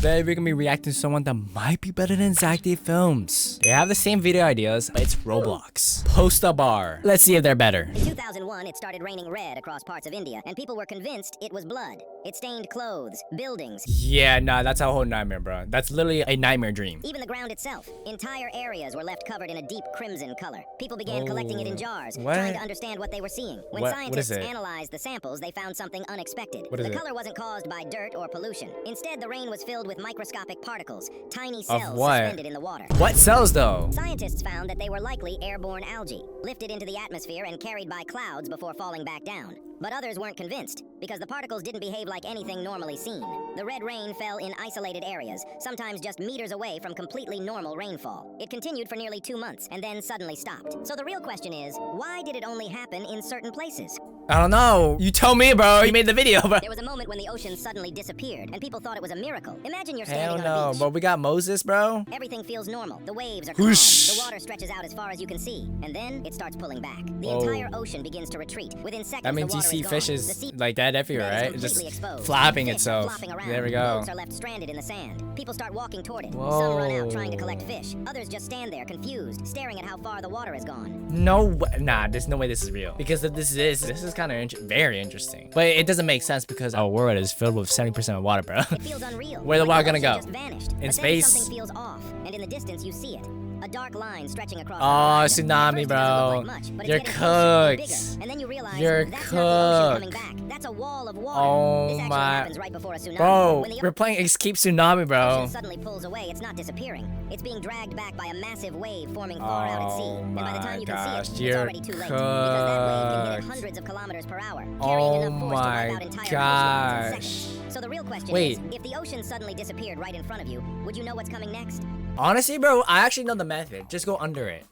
Today we're gonna be reacting to someone that might be better than Zack films. They have the same video ideas, but it's Roblox. Post a bar. Let's see if they're better. In 2001, it started raining red across parts of India, and people were convinced it was blood. It stained clothes, buildings. Yeah, nah, that's a whole nightmare, bro. That's literally a nightmare dream. Even the ground itself. Entire areas were left covered in a deep crimson color. People began collecting it in jars, trying to understand what they were seeing. When scientists analyzed the samples, they found something unexpected. The color wasn't caused by dirt or pollution. Instead, the rain was filled with microscopic particles, tiny cells suspended in the water. What cells, though? Scientists found that they were likely airborne algae, lifted into the atmosphere and carried by clouds before falling back down. But others weren't convinced, because the particles didn't behave like anything normally seen. The red rain fell in isolated areas, sometimes just meters away from completely normal rainfall. It continued for nearly 2 months, and then suddenly stopped. So the real question is, why did it only happen in certain places? I don't know. You tell me, bro. You made the video, bro. There was a moment when the ocean suddenly disappeared, and people thought it was a miracle. Imagine you're standing Hell no, on a beach. but we got Moses, bro. Everything feels normal. The waves are calm. The water stretches out as far as you can see, and then it starts pulling back. The entire ocean begins to retreat. Within seconds, that means the you water see is fishes gone. like that everywhere, right? Just flapping itself. There we go. Boats are left stranded in the sand. People start walking toward it. Whoa. Some run out trying to collect fish. Others just stand there confused, staring at how far the water has gone. Nah, there's no way this is real. Because if this is kind of very interesting. But it doesn't make sense because our world is filled with 70% of water, bro. It feels unreal. Where's the water gonna go? Just vanished. In But space? then something feels off, and in the distance you see it. A dark line stretching across the horizon. Tsunami, At first, it doesn't bro. look like much, but it's You're getting closer and cooked. bigger. And then you realize You're that's not the ocean coming cooked. back. That's a wall of water. Oh this actually my- happens right before a tsunami. Bro, When the we're playing Escape Tsunami, bro. ocean suddenly pulls away, it's not disappearing. It's being dragged back by a massive wave forming far out at sea. Oh And by the time you can see gosh, it, it's you're already too late. Because that wave can hit at cooked. hundreds of kilometers per hour, carrying Oh enough force to my wipe out entire gosh. oceans in seconds. So the real question Wait. is, if the ocean suddenly disappeared right in front of you, would you know what's coming next? Honestly, bro, I actually know the method. Just go under it.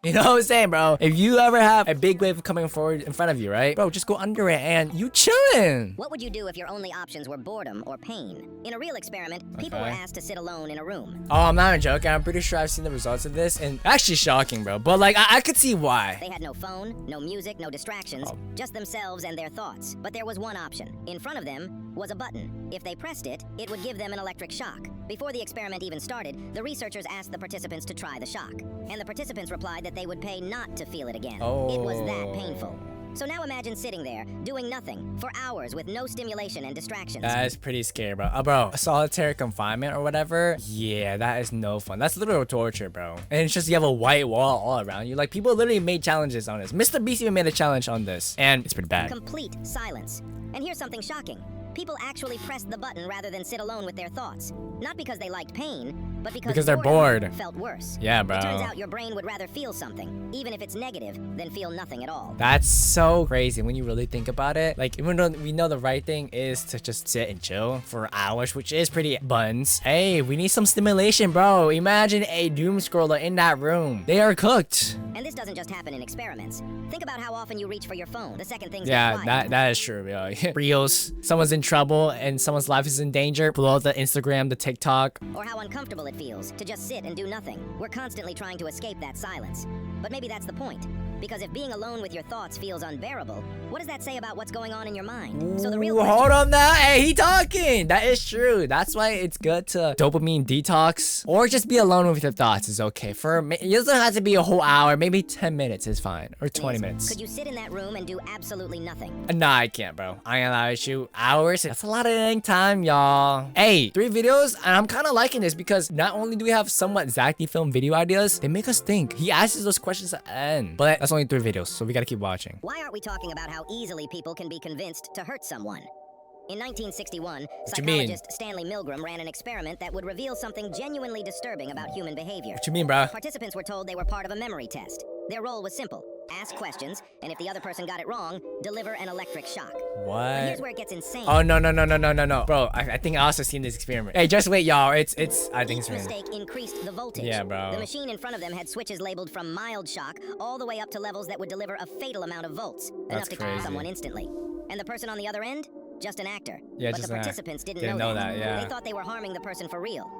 You know what I'm saying, bro? If you ever have a big wave coming forward in front of you, right? Bro, just go under it and you chillin'. What would you do if your only options were boredom or pain? In a real experiment, people were asked to sit alone in a room. Oh, I'm not even joking. I'm pretty sure I've seen the results of this, and actually shocking, bro. But like, I could see why. They had no phone, no music, no distractions, just themselves and their thoughts. But there was one option. In front of them was a button. If they pressed it, it would give them an electric shock. Before the experiment even started, the researchers asked the participants to try the shock. And the participants replied that they would pay not to feel it again. It was that painful. So now imagine sitting there, doing nothing, for hours with no stimulation and distractions. That is pretty scary, bro. Bro, solitary confinement or whatever. Yeah, that is no fun. That's literal torture, bro. And it's just you have a white wall all around you. Like, people literally made challenges on this. Mr. Beast even made a challenge on this, and it's pretty bad. Complete silence. And here's something shocking. People actually pressed the button rather than sit alone with their thoughts. Not because they liked pain, but because they're boredom bored. felt worse. Yeah, bro. It turns out your brain would rather feel something, even if it's negative, than feel nothing at all. That's so crazy when you really think about it. Like, even though we know the right thing is to just sit and chill for hours, which is pretty buns. Hey, we need some stimulation, bro. Imagine a doom scroller in that room. They are cooked. And this doesn't just happen in experiments. Think about how often you reach for your phone the second things get Yeah, quiet. that is true, bro. Reels, someone's in trouble and someone's life is in danger. Blow up the Instagram, the TikTok. Or how uncomfortable it feels to just sit and do nothing. We're constantly trying to escape that silence. But maybe that's the point. Because if being alone with your thoughts feels unbearable, what does that say about what's going on in your mind? So the real question— Hold on now. Hey, he talking. That is true. That's why it's good to dopamine detox or just be alone with your thoughts is okay. It doesn't have to be a whole hour. Maybe 10 minutes is fine. Or 20 minutes. Could you sit in that room and do absolutely nothing? Nah, I can't, bro. I ain't gonna lie with you. Hours? That's a lot of time, y'all. Hey, 3 videos, and I'm kind of liking this because not only do we have somewhat Zack film video ideas, they make us think. He asks those questions at the end. But that's only 3 videos, so we gotta keep watching. Why aren't we talking about how easily people can be convinced to hurt someone? In 1961, you psychologist Stanley Milgram ran an experiment that would reveal something genuinely disturbing about human behavior. What you mean, bro? Participants were told they were part of a memory test. Their role was simple: ask questions, and if the other person got it wrong, deliver an electric shock. But What? here's where it gets insane. Oh, no. Bro, I think I also seen this experiment. Hey, just wait, y'all. I think it's Each real. mistake increased the voltage. Yeah, bro. The machine in front of them had switches labeled from mild shock all the way up to levels that would deliver a fatal amount of volts, enough to kill crazy. someone instantly. And the person on the other end? Just an actor. Yeah, but just the an act- participants didn't didn't know that, yeah. They thought they were harming the person for real.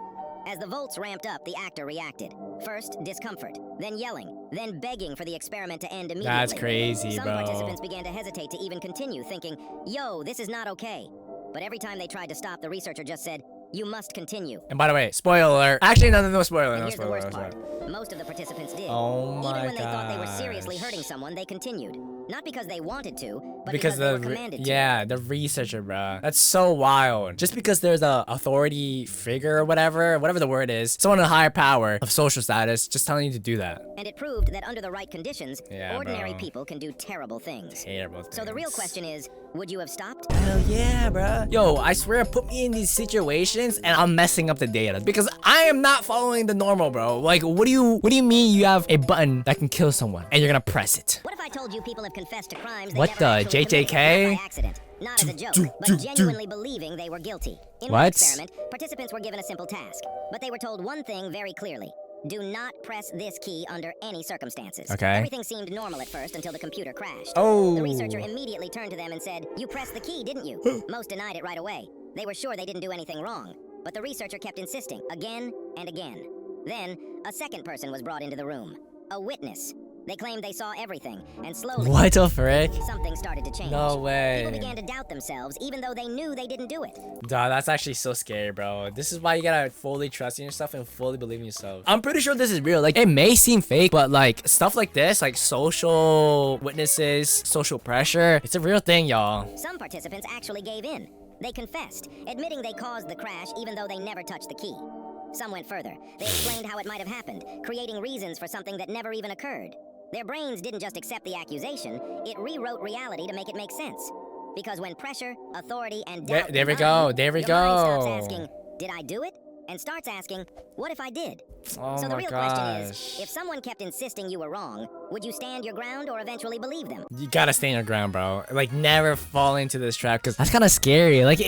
As the volts ramped up, the actor reacted. First, discomfort, then yelling, then begging for the experiment to end immediately. That's crazy, Some bro. participants began to hesitate to even continue, thinking, yo, this is not okay. But every time they tried to stop, the researcher just said, You must continue. And by the way, spoiler alert. Actually, no spoiler. And No here's the spoiler. worst part. Most of the participants did. Oh my Even when they thought they were gosh. seriously hurting someone, they continued. Not because they wanted to, but Because they were the commanded to. yeah, the researcher, bro. That's so wild. Just because there's a authority figure or whatever the word is, someone in a higher power of social status, just telling you to do that. And it proved that under the right conditions, Yeah, ordinary bro. people can do terrible things. Terrible So the real things. question is, would you have stopped? Hell yeah, bro. Yo, I swear, put me in these situations and I'm messing up the data because I am not following the normal, bro. Like, what do you mean you have a button that can kill someone and you're gonna press it? What if I told you people have confessed to crimes they What never the, actually committed, JJK? not by accident, not as a joke, but genuinely believing they were guilty? In one What? experiment, participants were given a simple task, but they were told one thing very clearly. Do not press this key under any circumstances. Okay. Everything seemed normal at first until the computer crashed. Oh. The researcher immediately turned to them and said, "You pressed the key, didn't you?" Most denied it right away. They were sure they didn't do anything wrong. But the researcher kept insisting, again and again. Then, a second person was brought into the room. A witness. They claimed they saw everything, and slowly, What the frick? something started to change. No way. People began to doubt themselves, even though they knew they didn't do it. Duh, that's actually so scary, bro. This is why you gotta fully trust in yourself and fully believe in yourself. I'm pretty sure this is real. Like, it may seem fake, but like stuff like this, like social witnesses, social pressure, it's a real thing, y'all. Some participants actually gave in. They confessed, admitting they caused the crash even though they never touched the key. Some went further. They explained how it might have happened, creating reasons for something that never even occurred. Their brains didn't just accept the accusation, it rewrote reality to make it make sense. Because when pressure, authority, and doubt There we combine, go, there we your mind stops go. asking, did I do it? And starts asking, what if I did? Oh So the my real question is, gosh. if someone kept insisting you were wrong, would you stand your ground or eventually believe them? You gotta stand your ground, bro. Like, never fall into this trap, because that's kind of scary. Like,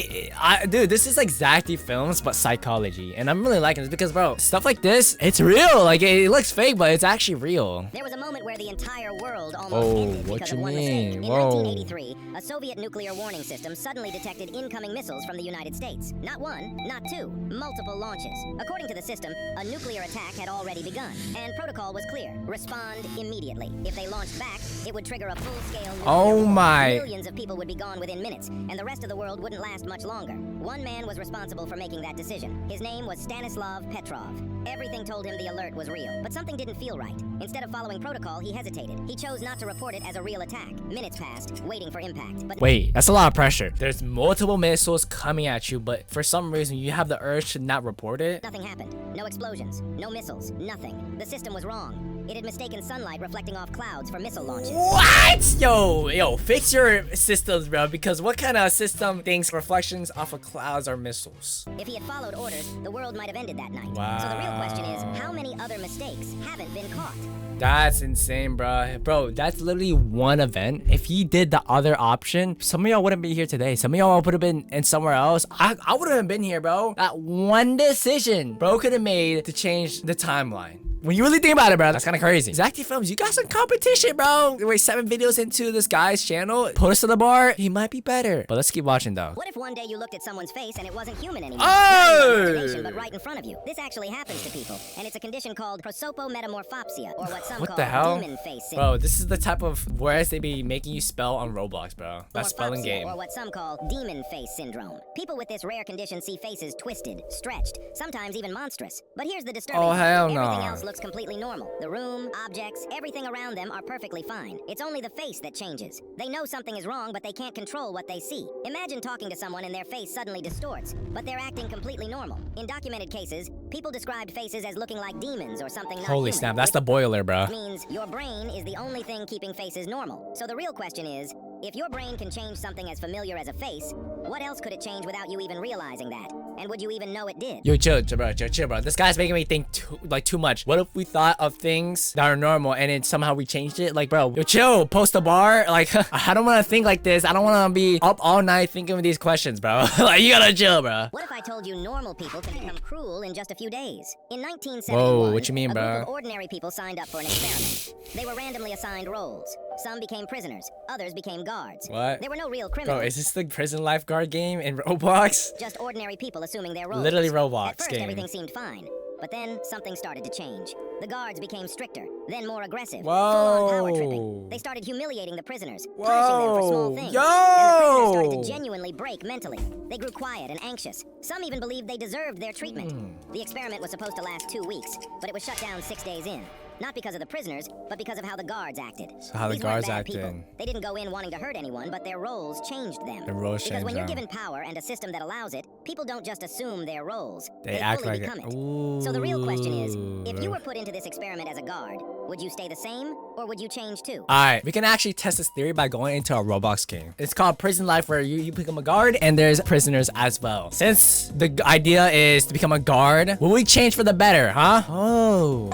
dude, this is like Zack films, but psychology. And I'm really liking this because, bro, stuff like this, it's real. Like, it looks fake, but it's actually real. There was a moment where the entire world almost Oh, ended what because you of one mistake. mean? In Whoa. 1983, a Soviet nuclear warning system suddenly detected incoming missiles from the United States. Not one, not two, multiple launches. According to the system, a nuclear attack had already begun, and protocol was clear. Respond immediately. If they launched back, it would trigger a full-scale nuclear Oh war. my. Millions of people would be gone within minutes, and the rest of the world wouldn't last much longer. One man was responsible for making that decision. His name was Stanislav Petrov. Everything told him the alert was real, but something didn't feel right. Instead of following protocol, he hesitated. He chose not to report it as a real attack. Minutes passed, waiting for impact. But Wait, that's a lot of pressure. There's multiple missiles coming at you, but for some reason, you have the urge to not report it. nothing happened. No explosions, no missiles, nothing. The system was wrong. It had mistaken sunlight reflecting off clouds for missile launches. What? Yo, fix your systems, bro, because what kind of system thinks reflections off of clouds are missiles? If he had followed orders, the world might have ended that night. Wow. So the real question is, how many other mistakes haven't been caught? That's insane, bro. Bro, that's literally one event. If he did the other option, some of y'all wouldn't be here today. Some of y'all would have been in somewhere else. I wouldn't have been here, bro. That one decision bro could have made to change the timeline. When you really think about it, bro, that's kind of crazy. Zack Films, you got some competition, bro. We're 7 videos into this guy's channel. Put us to the bar. He might be better. But let's keep watching, though. What if one day you looked at someone's face and it wasn't human anymore? Oh! Not in your imagination, but right in front of you. This actually happens to people, and it's a condition called prosopometamorphopsia, or what some What call the hell? demon face syndrome. Bro, this is the type of words they be making you spell on Roblox, bro. That spelling Morphopsia, game. or what some call demon face syndrome. People with this rare condition see faces twisted, stretched, sometimes even monstrous. But here's the disturbing Oh, part. hell Everything no. else looks completely normal. The room, objects, everything around them are perfectly fine. It's only the face that changes. They know something is wrong, but they can't control what they see. Imagine talking to someone and their face suddenly distorts, but they're acting completely normal. In documented cases, people described faces as looking like demons or something not Holy human, snap, that's which the boiler, bro. means your brain is the only thing keeping faces normal. So the real question is, if your brain can change something as familiar as a face, what else could it change without you even realizing that? And would you even know it did? Yo, chill, bro. This guy's making me think too much. What if we thought of things that are normal and then somehow we changed it? Like, bro, yo, chill, post a bar. Like, I don't want to think like this. I don't want to be up all night thinking of these questions, bro. Like, you gotta chill, bro. What if I told you normal people can become cruel in just a few days? In 1971, Whoa, what you mean, a group bro? of ordinary people signed up for an experiment. They were randomly assigned roles. Some became prisoners, others became guards. What? There were no real criminals. Bro, is this the prison lifeguard game in Roblox? Just ordinary people assuming their roles. Literally Roblox At first, game. everything seemed fine. But then, something started to change. The guards became stricter, then more aggressive, Whoa. full-on power tripping. They started humiliating the prisoners, punishing them for small things. Yo. And the prisoners started to genuinely break mentally. They grew quiet and anxious. Some even believed they deserved their treatment. The experiment was supposed to last 2 weeks, but it was shut down 6 days in. Not because of the prisoners, but because of how the guards acted. So how the These weren't guards bad acted. people. They didn't go in wanting to hurt anyone, but their roles changed them. The roles Because changed when you're them. given power and a system that allows it, people don't just assume their roles. They act fully like become it. it. So the real question is, if you were put into this experiment as a guard, would you stay the same, or would you change too? Alright, we can actually test this theory by going into a Roblox game. It's called Prison Life, where you become a guard and there's prisoners as well. Since the idea is to become a guard, will we change for the better, huh? Oh.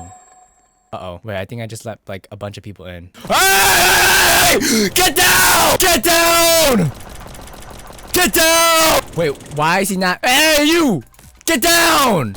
Uh-oh. Wait, I think I just let like a bunch of people in. Hey! Get down! Get down! Get down! Wait, why is he not? Hey, you! Get down!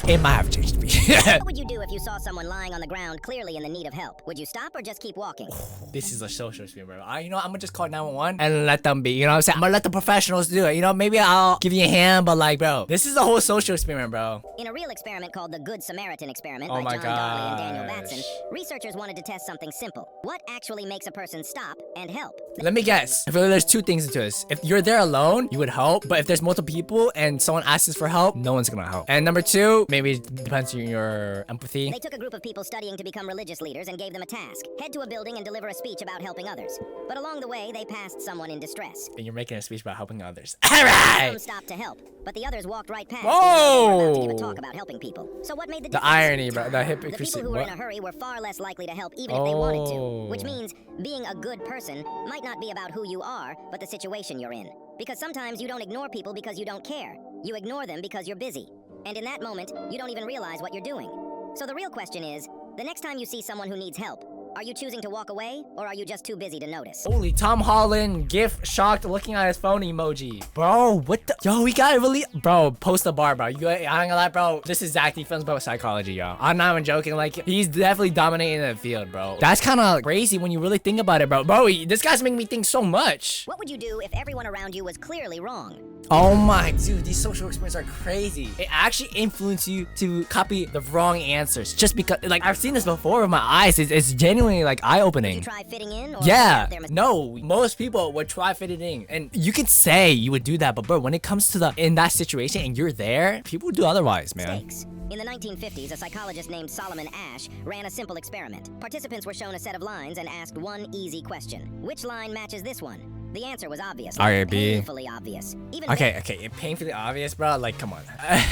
It might have changed me. What would you do if you saw someone lying on the ground clearly in the need of help? Would you stop or just keep walking? This is a social experiment, bro. You know what? I'm gonna just call 911 and let them be. You know what I'm saying? I'm gonna let the professionals do it. You know, maybe I'll give you a hand, but like, bro, this is a whole social experiment, bro. In a real experiment called the Good Samaritan experiment Oh by my John Darley and Daniel gosh. Batson, researchers wanted to test something simple. What actually makes a person stop and help? Let me guess. I feel like there's two things into this. If you're there alone, you would help. But if there's multiple people and someone asks for help, no one's gonna help. And number two, maybe it depends on your empathy. They took a group of people studying to become religious leaders and gave them a task. Head to a building and deliver a speech about helping others. But along the way, they passed someone in distress. And you're making a speech about helping others. Some Alright! stopped to help, but the others walked right past. Whoa! Even though they were about to give a talk about helping people. So what made the difference? irony, bro. The The hypocrisy. people who were in What? a hurry were far less likely to help even if they wanted to. Oh. Which means being a good person might not be about who you are, but the situation you're in. Because sometimes you don't ignore people because you don't care. You ignore them because you're busy. And in that moment, you don't even realize what you're doing. So the real question is, the next time you see someone who needs help, are you choosing to walk away, or are you just too busy to notice? Holy Tom Holland, gif shocked looking at his phone emoji. Bro, what the? Yo, we got really. Bro, post the bar, bro. I ain't gonna lie, bro. This is Zack. He films about psychology, yo. I'm not even joking. Like, he's definitely dominating the field, bro. That's kind of crazy when you really think about it, bro. Bro, this guy's making me think so much. What would you do if everyone around you was clearly wrong? Oh my, dude, these social experiments are crazy. It actually influences you to copy the wrong answers just because, like, I've seen this before with my eyes. It's genuinely, like, Would you eye-opening. try fitting in, or Yeah, there must- no, most people would try fitting in. And you could say you would do that, but bro, when it comes to in that situation and you're there, people do otherwise, man. mistakes? In the 1950s, a psychologist named Solomon Asch ran a simple experiment. Participants were shown a set of lines and asked one easy question. Which line matches this one? The answer was obvious. RAB. Painfully obvious. Even Okay, it painfully obvious, bro. Like, come on.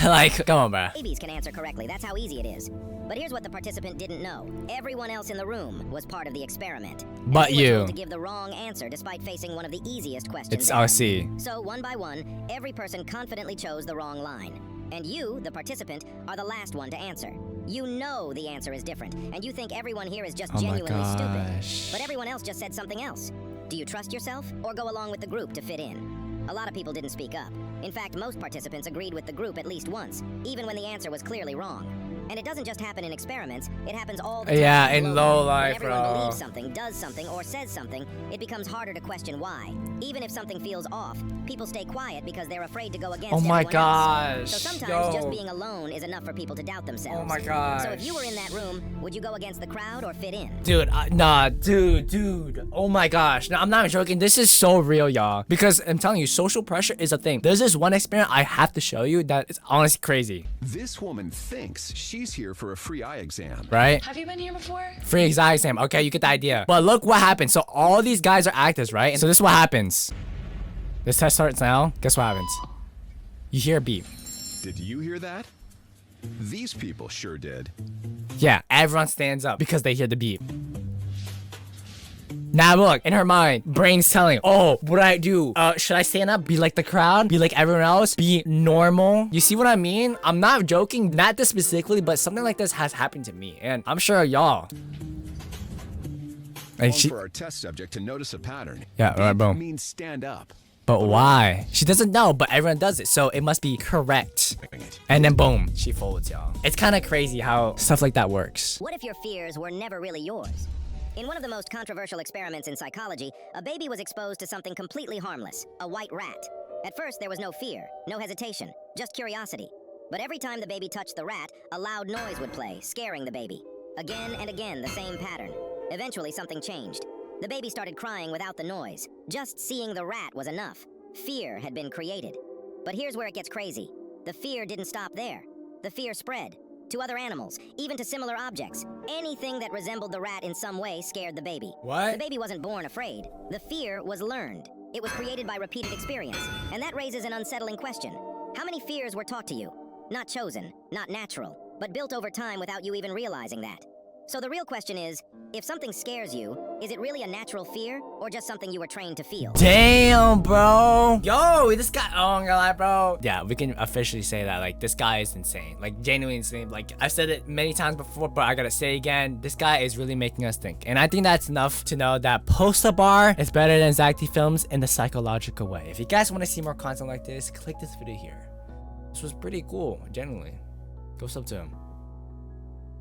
Like, come on, bro. babies can answer correctly. That's how easy it is. But here's what the participant didn't know. Everyone else in the room was part of the experiment. And But they were you. told to give the wrong answer despite facing one of the easiest questions. It's ever. RC. So, one by one, every person confidently chose the wrong line. And you, the participant, are the last one to answer. You know the answer is different, and you think everyone here is just Oh my genuinely stupid. gosh. But everyone else just said something else. Do you trust yourself, or go along with the group to fit in? A lot of people didn't speak up. In fact, most participants agreed with the group at least once, even when the answer was clearly wrong. And it doesn't just happen in experiments, it happens all the time. Yeah, in low When life, everyone bro. believes something, does something, or says something, it becomes harder to question why. Even if something feels off, people stay quiet because they're afraid to go against Oh my everyone else. gosh. So sometimes Yo. just being alone is enough for people to doubt themselves. Oh my gosh. So if you were in that room, would you go against the crowd or fit in? Dude, nah, dude. Oh my gosh. No, I'm not even joking. This is so real, y'all. Because I'm telling you, social pressure is a thing. There's this one experiment I have to show you that is honestly crazy, This woman thinks she's here for a free eye exam. right? Have you been here before? Free exam exam. Okay, you get the idea. But look what happens. So all these guys are actors, right? And so this is what happens. This test starts now. Guess what happens? You hear a beep. Did you hear that? These people sure did. Yeah, everyone stands up because they hear the beep. Now look, in her mind, brain's telling, oh, what do I do? Should I stand up, be like the crowd, be like everyone else, be normal? You see what I mean? I'm not joking, not this specifically, but something like this has happened to me, and I'm sure y'all. And Called she, for our test subject to notice a pattern. Yeah, alright, boom. Means stand up. but why? She doesn't know, but everyone does it, so it must be correct. And then boom, she folds, y'all. It's kind of crazy how stuff like that works. What if your fears were never really yours? In one of the most controversial experiments in psychology, a baby was exposed to something completely harmless, a white rat. At first, there was no fear, no hesitation, just curiosity. But every time the baby touched the rat, a loud noise would play, scaring the baby. Again and again, the same pattern. Eventually, something changed. The baby started crying without the noise. Just seeing the rat was enough. Fear had been created. But here's where it gets crazy. The fear didn't stop there. The fear spread to other animals, even to similar objects. Anything that resembled the rat in some way scared the baby. What? The baby wasn't born afraid. The fear was learned. It was created by repeated experience. And that raises an unsettling question. How many fears were taught to you? Not chosen, not natural, but built over time without you even realizing that. So the real question is, if something scares you, is it really a natural fear or just something you were trained to feel? Damn, bro. Yo, this guy, oh my god, bro. Yeah, we can officially say that, like, this guy is insane. Like, genuinely insane. Like, I've said it many times before, but I gotta say again, this guy is really making us think. And I think that's enough to know that Poster Bar is better than Zack Films in the psychological way. If you guys want to see more content like this, click this video here. This was pretty cool, genuinely. Go sub to him.